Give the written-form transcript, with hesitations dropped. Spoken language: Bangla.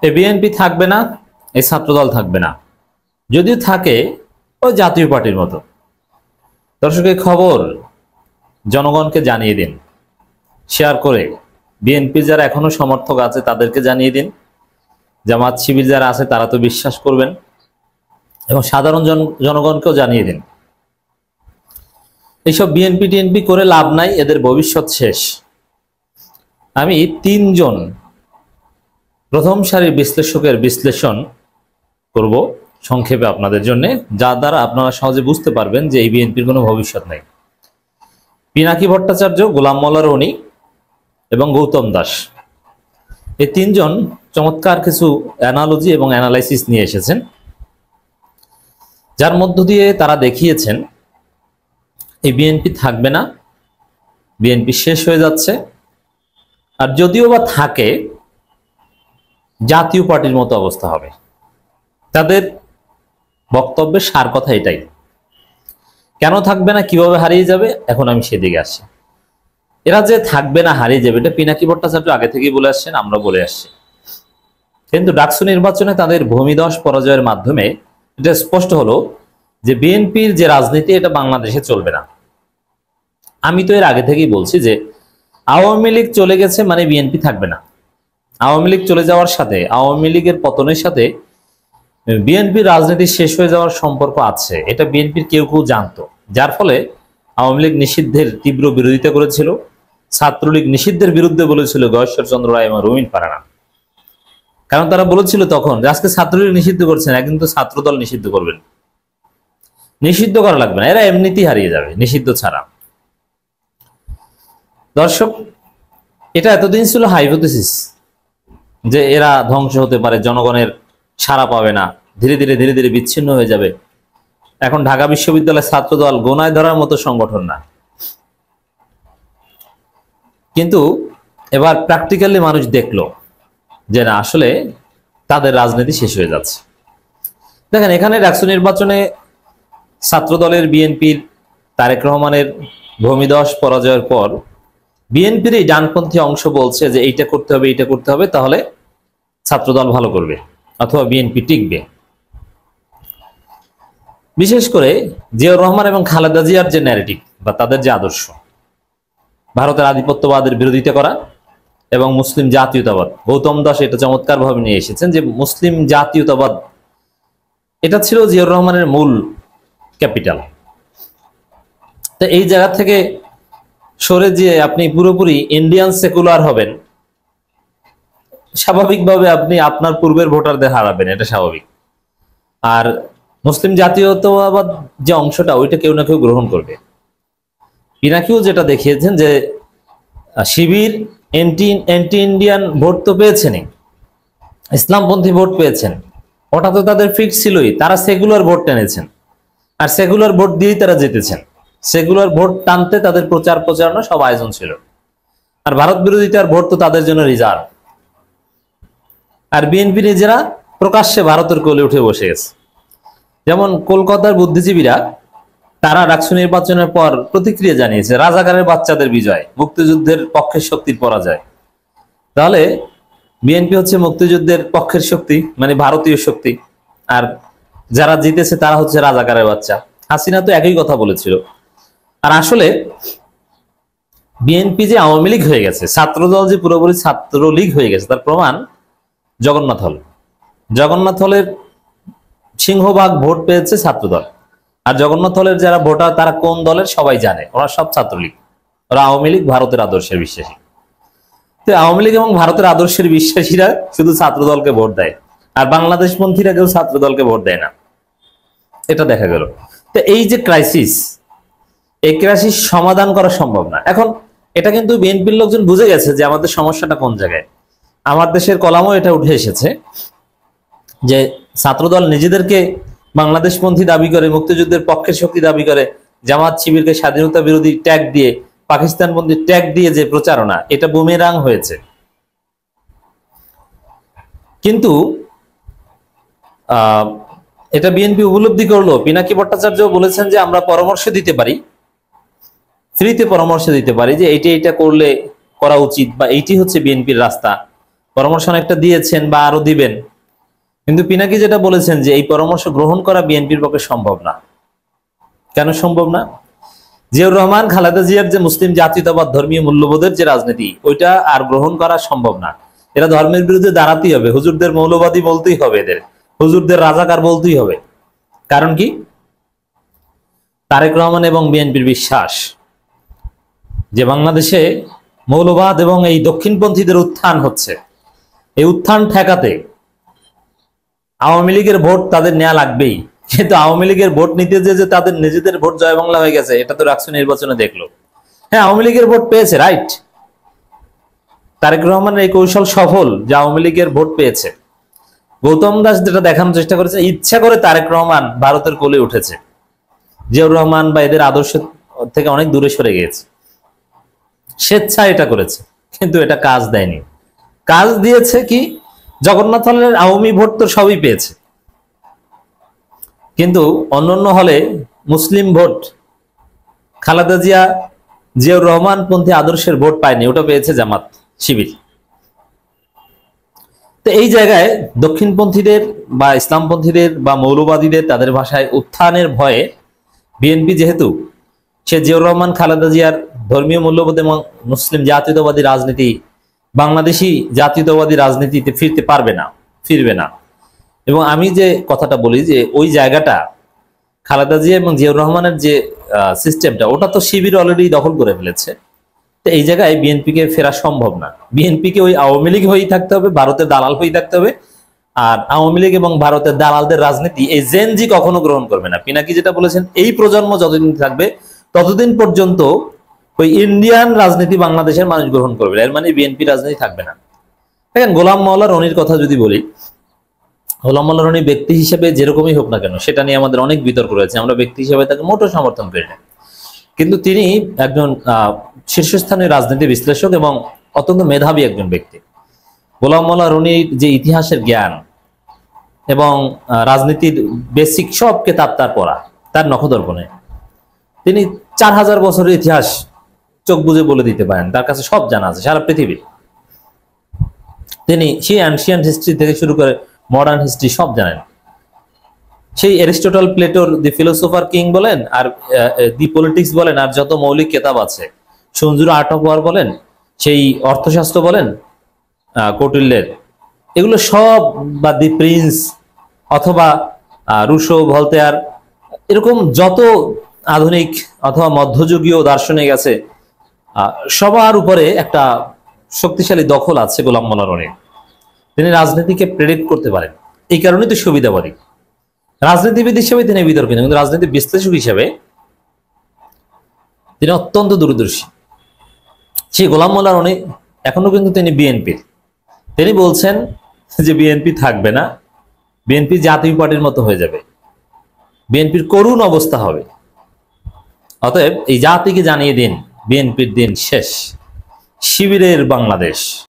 এই বিএনপি থাকবে না, এই ছাত্রদল থাকবে না, যদিও থাকে ওই জাতীয় পার্টির মতো। দর্শক, এই খবর জনগণকে জানিয়ে দিন, শেয়ার করে বিএনপির যারা এখনো সমর্থক আছে তাদেরকে জানিয়ে দিন, জামাত শিবির যারা আছে তারা তো বিশ্বাস করবেন, এবং সাধারণ জনগণকেও জানিয়ে দিন এইসব বিএনপি টিএনপি করে লাভ নাই, এদের ভবিষ্যৎ শেষ। আমি তিনজন প্রথম সারির বিশ্লেষকের বিশ্লেষণ করব সংক্ষেপে আপনাদের জন্য, যা দ্বারা আপনারা সহজে বুঝতে পারবেন যে এই বিএনপির কোনো ভবিষ্যৎ নেই। পিনাকি ভট্টাচার্য, গোলাম মোল্লা রনি এবং গৌতম দাস, এই তিনজন চমৎকার কিছু অ্যানালজি এবং অ্যানালাইসিস নিয়ে এসেছেন, যার মধ্য দিয়ে তারা দেখিয়েছেন এই বিএনপি থাকবে না, বিএনপি শেষ হয়ে যাচ্ছে, আর যদিও বা থাকে জাতীয় পার্টির মতো অবস্থা হবে। তাদের বক্তব্যের সার কথা এটাই। কেন থাকবে না, কিভাবে হারিয়ে যাবে, এখন আমি সেদিকে আসছি। এরা যে থাকবে না, হারিয়ে যাবে, এটা পিনাকি ভট্টাচার্য আগে থেকেই বলে আসছেন, আমরা বলে আসছি। কিন্তু ডাকসু নির্বাচনে তাদের ভূমিধস পরাজয়ের মাধ্যমে এটা স্পষ্ট হলো যে বিএনপির যে রাজনীতি এটা বাংলাদেশে চলবে না। আমি তো এর আগে থেকেই বলছি যে আওয়ামী লীগ চলে গেছে মানে বিএনপি থাকবে না। আওয়ামী লীগ চলে যাওয়ার সাথে, আওয়ামী লীগের পতনের সাথে বিএনপির রাজনীতি শেষ হয়ে যাওয়ার সম্পর্ক আছে, এটা বিএনপির কেউ কেউ জানতো। যার ফলে আওয়ামী লীগ নিষিদ্ধের তীব্র বিরোধিতা করেছিল, ছাত্রলীগ নিষিদ্ধের বিরুদ্ধে বলেছিল গয়েশ্বর চন্দ্র রায় এবং রুমিন পারানা। কারণ তারা বলেছিল তখন যে আজকে ছাত্রলীগ নিষিদ্ধ করছেন, একদিন তো ছাত্রদল নিষিদ্ধ করবেন, নিষিদ্ধ করা লাগবে না, এরা এমনিতেই হারিয়ে যাবে নিষিদ্ধ ছাড়া। দর্শক, এটা এতদিন ছিল হাইপোথেসিস যে এরা ধ্বংস হতে পারে, জনগণের সাড়া পাবে না, ধীরে ধীরে ধীরে ধীরে বিচ্ছিন্ন হয়ে যাবে। এখন ঢাকা বিশ্ববিদ্যালয়ের ছাত্রদল গোনায় ধরার মতো সংগঠন না। কিন্তু এবার প্র্যাকটিক্যালি মানুষ দেখলো যে না, আসলে তাদের রাজনীতি শেষ হয়ে যাচ্ছে। দেখেন, এখানে ডাকসু নির্বাচনে ছাত্রদলের বিএনপির তারেক রহমানের ভূমিধস পরাজয়ের পর বিএনপির এই ডানপন্থী অংশ বলছে যে এইটা করতে হবে, এইটা করতে হবে, তাহলে ছাত্রদল ভালো করবে অথবা বিএনপি টিকবে। বিশেষ করে জিয়াউর রহমান এবং খালেদা জিয়ার যে ন্যারেটিভ বা তাদের যে আদর্শ, ভারতের আধিপত্যবাদের বিরোধিতা করা এবং মুসলিম জাতীয়তাবাদ, গৌতম দাস এটা চমৎকার ভাবে নিয়ে এসেছেন যে মুসলিম জাতীয়তাবাদ এটা ছিল জিয়াউর রহমানের মূল ক্যাপিটাল। তো এই জায়গা থেকে সরে যে আপনি পুরোপুরি ইন্ডিয়ান সেকুলার হবেন, স্বাভাবিকভাবে আপনি আপনার পূর্বের ভোটারদের হারাবেন, এটা স্বাভাবিক। আর মুসলিম জাতীয়তাবাদ যে অংশটা, ওইটা কেউ না কেউ গ্রহণ করবে। পিনাকিও যেটা দেখিয়েছেন যে শিবির অ্যান্টি ইন্ডিয়ান ভোট তো পেয়েছেনই, ইসলামপন্থী ভোট পেয়েছেন, ওটা তো তাদের ফিক্স ছিলই। তারা সেকুলার ভোট টেনেছেন, আর সেকুলার ভোট দিয়েই তারা জিতেছেন। সেকুলার ভোট টানতে তাদের প্রচার প্রচারণা সব আয়োজন ছিল। আর ভারত বিরোধিতার ভোট তো তাদের জন্য রিজার্ভ। আর বিএনপি নিজেরা প্রকাশ্যে ভারতের কোলে উঠে বসে গেছে। যেমন কলকাতার বুদ্ধিজীবীরা তারা ডাকসু নির্বাচনের পর প্রতিক্রিয়া জানিয়েছে রাজাকারের বাচ্চাদের বিজয়, মুক্তিযুদ্ধের পক্ষের শক্তির পরাজয়। তাহলে বিএনপি হচ্ছে মুক্তিযুদ্ধের পক্ষের শক্তি, মানে ভারতীয় শক্তি, আর যারা জিতেছে তারা হচ্ছে রাজাকারের বাচ্চা। হাসিনা তো একই কথা বলেছিল। আর আসলে বিএনপি যে আওয়ামী লীগ হয়ে গেছে, ছাত্রদল যে পুরোপুরি ছাত্রলীগ হয়ে গেছে, তার প্রমাণ জগন্নাথ হল। জগন্নাথ হলের সিংহভাগ ভোট পেয়েছে ছাত্রদল। আর জগন্নাথ হলের যারা ভোটার তারা কোন দলের সবাই জানে, ওরা সব ছাত্রলীগ। ওরা আওয়ামী লীগ ভারতের আদর্শের বিশ্বাসী। তো আওয়ামী লীগ এবং ভারতের আদর্শের বিশ্বাসীরা শুধু ছাত্রদলকে ভোট দেয়, আর বাংলাদেশপন্থীরা কেউ ছাত্রদলকে ভোট দেয় না, এটা দেখা গেল। তো এই যে ক্রাইসিস, এই ক্রাইসিস সমাধান করা সম্ভব না। এখন এটা কিন্তু বিএনপির লোকজন বুঝে গেছে যে আমাদের সমস্যাটা কোন জায়গায়। আমার দেশের কলামও এটা উঠে এসেছে যে ছাত্রদল নিজেদেরকে বাংলাদেশপন্থী দাবি করে, মুক্তিযুদ্ধের পক্ষের শক্তি দাবি করে, জামাত শিবিরকে স্বাধীনতা বিরোধী ট্যাগ দিয়ে, পাকিস্তানপন্থী ট্যাগ দিয়ে যে প্রচারণা, এটা বুমেরাং হয়েছে। কিন্তু এটা বিএনপি উপলব্ধি করলো। পিনাকি ভট্টাচার্য বলেছেন যে আমরা পরামর্শ দিতে পারি, ফ্রিতে পরামর্শ দিতে পারি যে এইটা করলে করা উচিত, বা এইটি হচ্ছে বিএনপির রাস্তা, পরামর্শ অনেকটা দিয়েছেন বা আরো দিবেন, কিন্তু পিনাকি যেটা বলেছেন যে এই পরামর্শ গ্রহণ করা বিএনপির পক্ষে সম্ভব না। কেন সম্ভব না? জিয়াউর রহমান খালেদা জিয়ার যে মুসলিম জাতীয়তাবাদ ধর্মীয় মূল্যবোধের যে রাজনীতি, ওইটা আর গ্রহণ করা সম্ভব না। এরা ধর্মের বিরুদ্ধে দাঁড়াতেই হবে, হুজুরদের মৌলবাদী বলতেই হবে, এদের হুজুরদের রাজাকার বলতেই হবে। কারণ কি? তারেক রহমান এবং বিএনপির বিশ্বাস যে বাংলাদেশে মৌলবাদ এবং এই দক্ষিণপন্থীদের উত্থান হচ্ছে, এই উত্থান ঠেকাতে আওয়ামী লীগের ভোট তাদের নেওয়া লাগবেই। কিন্তু আওয়ামী লীগের ভোট নিতে যে তাদের নিজেদের ভোট জয় বাংলা হয়ে গেছে, এটা তো রাষ্ট্র নির্বাচনে দেখলো। হ্যাঁ, আওয়ামী লীগের ভোট পেয়েছে, রাইট। তারেক রহমানের এই কৌশল সফল যে আওয়ামী লীগের ভোট পেয়েছে। গৌতম দাস যেটা দেখানোর চেষ্টা করেছে, ইচ্ছা করে তারেক রহমান ভারতের কোলে উঠেছে, জিয়াউর রহমান বা এদের আদর্শ থেকে অনেক দূরে সরে গিয়েছে, স্বেচ্ছায় এটা করেছে। কিন্তু এটা কাজ দেয়নি। কাজ দিয়েছে কি? জগন্নাথ হলের আওয়ামী ভোট তো সবই পেয়েছে, কিন্তু অন্যান্য হলে মুসলিম ভোট, খালেদা জিয়া জিয়াউর রহমান পন্থী আদর্শের ভোট পায়নি, ওটা পেয়েছে জামাত শিবির। তো এই জায়গায় দক্ষিণপন্থীদের বা ইসলামপন্থীদের বা মৌলবাদীদের, তাদের ভাষায় উত্থানের ভয়ে বিএনপি যেহেতু সে জিয়াউর রহমান খালেদা জিয়ার ধর্মীয় মূল্যবোধ এবং মুসলিম জাতীয়তাবাদী রাজনীতি, বাংলাদেশি জাতীয়তাবাদী রাজনীতিতে ফিরবে না। এবং আমি যে কথাটা বলি যে ওই জায়গাটা খালেদা জিয়া এবং জিয়াউর রহমানের যে সিস্টেমটা, ওটা তো শিবির অলরেডি দখল করে ফেলেছে। তো এই জায়গায় বিএনপিকে ফেরা সম্ভব না। বিএনপিকে ওই আওয়ামী লীগ হয়েই থাকতে হবে, ভারতের দালাল হয়েই থাকতে হবে। আর আওয়ামী লীগ এবং ভারতের দালালদের রাজনীতি এই জেনজি কখনো গ্রহণ করবে না। পিনাকি যেটা বলেছেন, এই প্রজন্ম যতদিন থাকবে ততদিন পর্যন্ত ওই ইন্ডিয়ান রাজনীতি বাংলাদেশের মানুষ গ্রহণ করবে, এর মানে বিএনপি রাজনীতি থাকবে না। দেখেন, গোলাম মাওলা রনির কথা যদি বলি, গোলাম মাওলা রনি ব্যক্তি হিসেবে যেরকমই হোক না কেন, সেটা নিয়ে আমাদের অনেক বিতর্ক রয়েছে, আমরা ব্যক্তি হিসেবে তাকে মোটেও সমর্থন করি না। কিন্তু তিনি একজন শীর্ষস্থানীয় রাজনীতি বিশ্লেষক এবং অত্যন্ত মেধাবী একজন ব্যক্তি। গোলাম মাওলা রনির যে ইতিহাসের জ্ঞান এবং রাজনীতির বেসিক সব কেতাব তার পড়া, তার নখদর্পণে তিনি 4000 বছরের ইতিহাস চোখ বুঝে বলে দিতে পারেন, তার কাছে সব জানা আছে সারা পৃথিবীর। তিনি সেই অ্যানশিয়েন্ট হিস্ট্রি থেকে শুরু করে মডার্ন হিস্ট্রি সব জানেন। সেই অ্যারিস্টটল, প্লেটোর দি ফিলোসোফার কিং বলেন, আর দি পলিটিক্স বলেন, আর যত মৌলিক কেতাব আছে, সঞ্জুর আর্ট অফ ওয়ার বলেন, সেই অর্থশাস্ত্র বলেন কৌটিল্যের, এগুলো সব, বা দি প্রিন্স অথবা রুশো, ভলতেয়ার, এরকম যত আধুনিক অথবা মধ্যযুগীয় দার্শনিক আছে, সবার উপরে একটা শক্তিশালী দখল আছে গোলাম মাওলা রনির। তিনি রাজনীতিকে প্রেডিক্ট করতে পারেন, এই কারণেই তো সুবিধাবাদী। রাজনীতিবিদ হিসেবে তিনি বিতর্ক, কিন্তু রাজনীতি বিশ্লেষক হিসেবে তিনি অত্যন্ত দূরদর্শী। সেই গোলাম মাওলা রনি এখনো কিন্তু তিনি বিএনপির, তিনি বলছেন যে বিএনপি থাকবে না, বিএনপি জাতীয় পার্টির মতো হয়ে যাবে, বিএনপির করুণ অবস্থা হবে। অতএব এই জাতিকে জানিয়ে দিন, বিএনপির দিন শেষ, শিবিরের বাংলাদেশ।